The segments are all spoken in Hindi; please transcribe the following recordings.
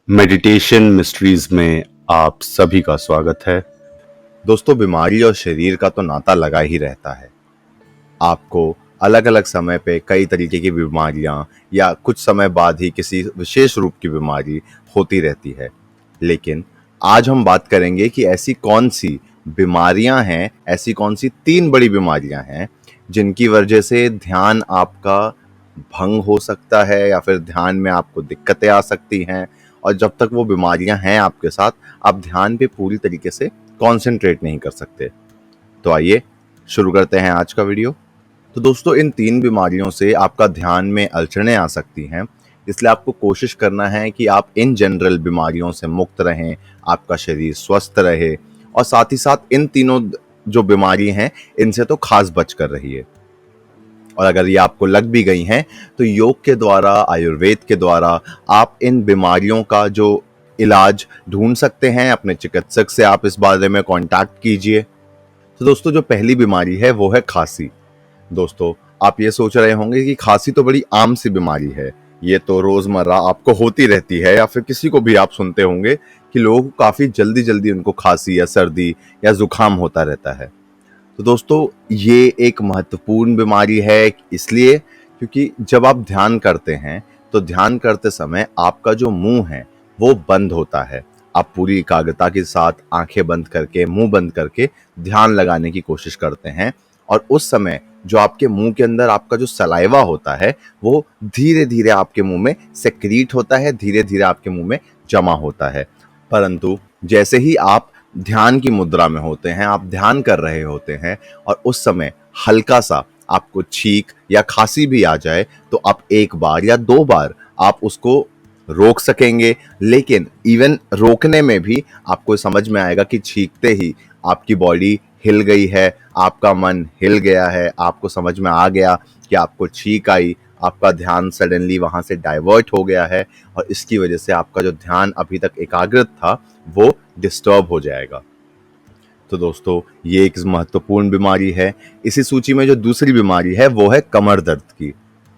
मेडिटेशन मिस्ट्रीज में आप सभी का स्वागत है। दोस्तों, बीमारी और शरीर का तो नाता लगा ही रहता है। आपको अलग अलग समय पे कई तरीके की बीमारियां या कुछ समय बाद ही किसी विशेष रूप की बीमारी होती रहती है। लेकिन आज हम बात करेंगे कि ऐसी कौन सी बीमारियां हैं, ऐसी कौन सी 3 बड़ी बीमारियां हैं जिनकी वजह से ध्यान आपका भंग हो सकता है या फिर ध्यान में आपको दिक्कतें आ सकती हैं। और जब तक वो बीमारियां हैं आपके साथ, आप ध्यान पे पूरी तरीके से कॉन्सेंट्रेट नहीं कर सकते। तो आइए शुरू करते हैं आज का वीडियो। तो दोस्तों, इन 3 बीमारियों से आपका ध्यान में अड़चनें आ सकती हैं, इसलिए आपको कोशिश करना है कि आप इन जनरल बीमारियों से मुक्त रहें, आपका शरीर स्वस्थ रहे और साथ ही साथ इन तीनों जो बीमारी हैं इनसे तो खास बच कर रहिए। और अगर ये आपको लग भी गई हैं तो योग के द्वारा, आयुर्वेद के द्वारा आप इन बीमारियों का जो इलाज ढूंढ सकते हैं। अपने चिकित्सक से आप इस बारे में कांटेक्ट कीजिए। तो दोस्तों, जो पहली बीमारी है वो है खांसी। दोस्तों, आप ये सोच रहे होंगे कि खांसी तो बड़ी आम सी बीमारी है, ये तो रोजमर्रा आपको होती रहती है, या फिर किसी को भी आप सुनते होंगे कि लोग काफी जल्दी जल्दी उनको खांसी या सर्दी या जुकाम होता रहता है। तो दोस्तों, ये एक महत्वपूर्ण बीमारी है, इसलिए क्योंकि जब आप ध्यान करते हैं तो ध्यान करते समय आपका जो मुंह है वो बंद होता है। आप पूरी एकाग्रता के साथ आंखें बंद करके, मुंह बंद करके ध्यान लगाने की कोशिश करते हैं और उस समय जो आपके मुंह के अंदर आपका जो सलाइवा होता है वो धीरे धीरे आपके मुंह में सेक्रीट होता है, धीरे धीरे आपके मुंह में जमा होता है। परंतु जैसे ही आप ध्यान की मुद्रा में होते हैं, आप ध्यान कर रहे होते हैं और उस समय हल्का सा आपको छींक या खांसी भी आ जाए तो आप 1 बार या 2 बार आप उसको रोक सकेंगे। लेकिन इवन रोकने में भी आपको समझ में आएगा कि छींकते ही आपकी बॉडी हिल गई है, आपका मन हिल गया है, आपको समझ में आ गया कि आपको छींक आई, आपका ध्यान सडनली वहां से डाइवर्ट हो गया है और इसकी वजह से आपका जो ध्यान अभी तक एकाग्रत था वो डिस्टर्ब हो जाएगा। तो दोस्तों, ये एक महत्वपूर्ण बीमारी है। इसी सूची में जो दूसरी बीमारी है वो है कमर दर्द की।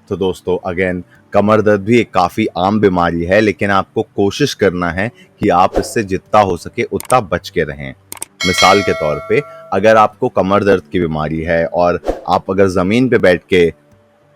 तो दोस्तों, अगेन कमर दर्द भी एक काफ़ी आम बीमारी है, लेकिन आपको कोशिश करना है कि आप इससे जितना हो सके उतना बच के रहें। मिसाल के तौर पे, अगर आपको कमर दर्द की बीमारी है और आप अगर ज़मीन पे बैठ के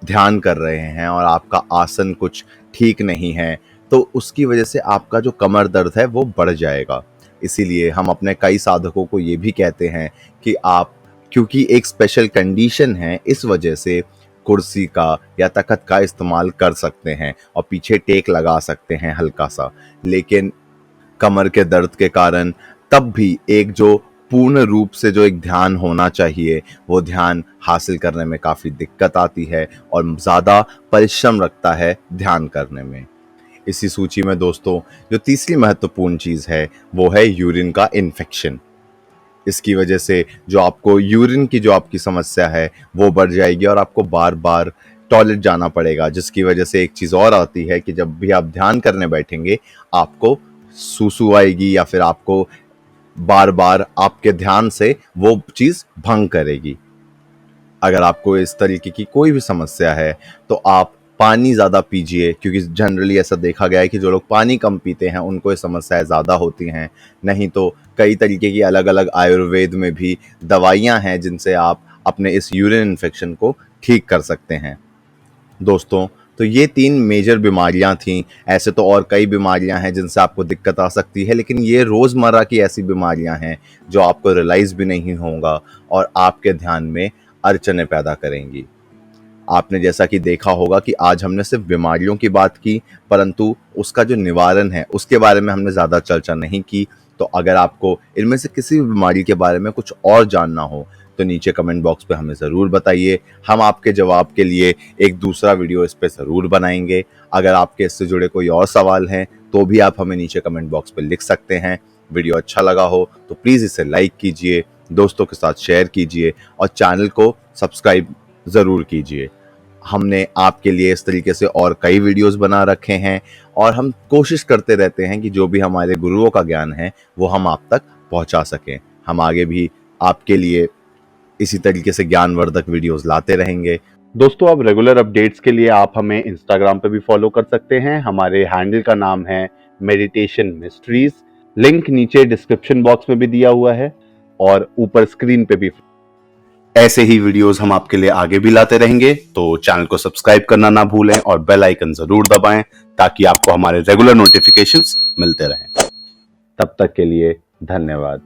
ध्यान कर रहे हैं और आपका आसन कुछ ठीक नहीं है, तो उसकी वजह से आपका जो कमर दर्द है वो बढ़ जाएगा। इसीलिए हम अपने कई साधकों को ये भी कहते हैं कि आप, क्योंकि एक स्पेशल कंडीशन है, इस वजह से कुर्सी का या तख्त का इस्तेमाल कर सकते हैं और पीछे टेक लगा सकते हैं हल्का सा। लेकिन कमर के दर्द के कारण तब भी एक जो पूर्ण रूप से जो एक ध्यान होना चाहिए वो ध्यान हासिल करने में काफ़ी दिक्कत आती है और ज़्यादा परिश्रम रखता है ध्यान करने में। इसी सूची में दोस्तों, जो तीसरी महत्वपूर्ण चीज़ है वो है यूरिन का इन्फेक्शन। इसकी वजह से जो आपको यूरिन की जो आपकी समस्या है वो बढ़ जाएगी और आपको बार बार टॉयलेट जाना पड़ेगा, जिसकी वजह से एक चीज़ और आती है कि जब भी आप ध्यान करने बैठेंगे आपको सूसू आएगी या फिर आपको बार बार आपके ध्यान से वो चीज़ भंग करेगी। अगर आपको इस तरीके की कोई भी समस्या है तो आप पानी ज़्यादा पीजिए, क्योंकि जनरली ऐसा देखा गया है कि जो लोग पानी कम पीते हैं उनको ये समस्याएं ज़्यादा होती हैं। नहीं तो कई तरीके की अलग अलग आयुर्वेद में भी दवाइयाँ हैं जिनसे आप अपने इस यूरिन इन्फेक्शन को ठीक कर सकते हैं। दोस्तों, तो ये 3 मेजर बीमारियां थीं। ऐसे तो और कई बीमारियां हैं जिनसे आपको दिक्कत आ सकती है, लेकिन ये रोज़मर्रा की ऐसी बीमारियां हैं जो आपको रियलाइज़ भी नहीं होगा और आपके ध्यान में अड़चनें पैदा करेंगी। आपने जैसा कि देखा होगा कि आज हमने सिर्फ बीमारियों की बात की, परंतु उसका जो निवारण है उसके बारे में हमने ज़्यादा चर्चा नहीं की। तो अगर आपको इनमें से किसी भी बीमारी के बारे में कुछ और जानना हो तो नीचे कमेंट बॉक्स पे हमें ज़रूर बताइए। हम आपके जवाब के लिए एक दूसरा वीडियो इस पे ज़रूर बनाएंगे। अगर आपके इससे जुड़े कोई और सवाल हैं तो भी आप हमें नीचे कमेंट बॉक्स पे लिख सकते हैं। वीडियो अच्छा लगा हो तो प्लीज़ इसे लाइक कीजिए, दोस्तों के साथ शेयर कीजिए और चैनल को सब्सक्राइब ज़रूर कीजिए। हमने आपके लिए इस तरीके से और कई वीडियोस बना रखे हैं और हम कोशिश करते रहते हैं कि जो भी हमारे गुरुओं का ज्ञान है वो हम आप तक पहुंचा सकें। हम आगे भी आपके लिए इसी तरीके से ज्ञानवर्धक वीडियोस लाते रहेंगे। दोस्तों, अब रेगुलर अपडेट्स के लिए आप हमें इंस्टाग्राम पे भी फॉलो कर सकते हैं। हमारे हैंडल का नाम है मेडिटेशन मिस्ट्रीज। लिंक नीचे डिस्क्रिप्शन बॉक्स में भी दिया हुआ है और ऊपर स्क्रीन पे भी। ऐसे ही वीडियोस हम आपके लिए आगे भी लाते रहेंगे, तो चैनल को सब्सक्राइब करना ना भूलें और बेल आइकन जरूर दबाएं ताकि आपको हमारे रेगुलर नोटिफिकेशंस मिलते रहें। तब तक के लिए धन्यवाद।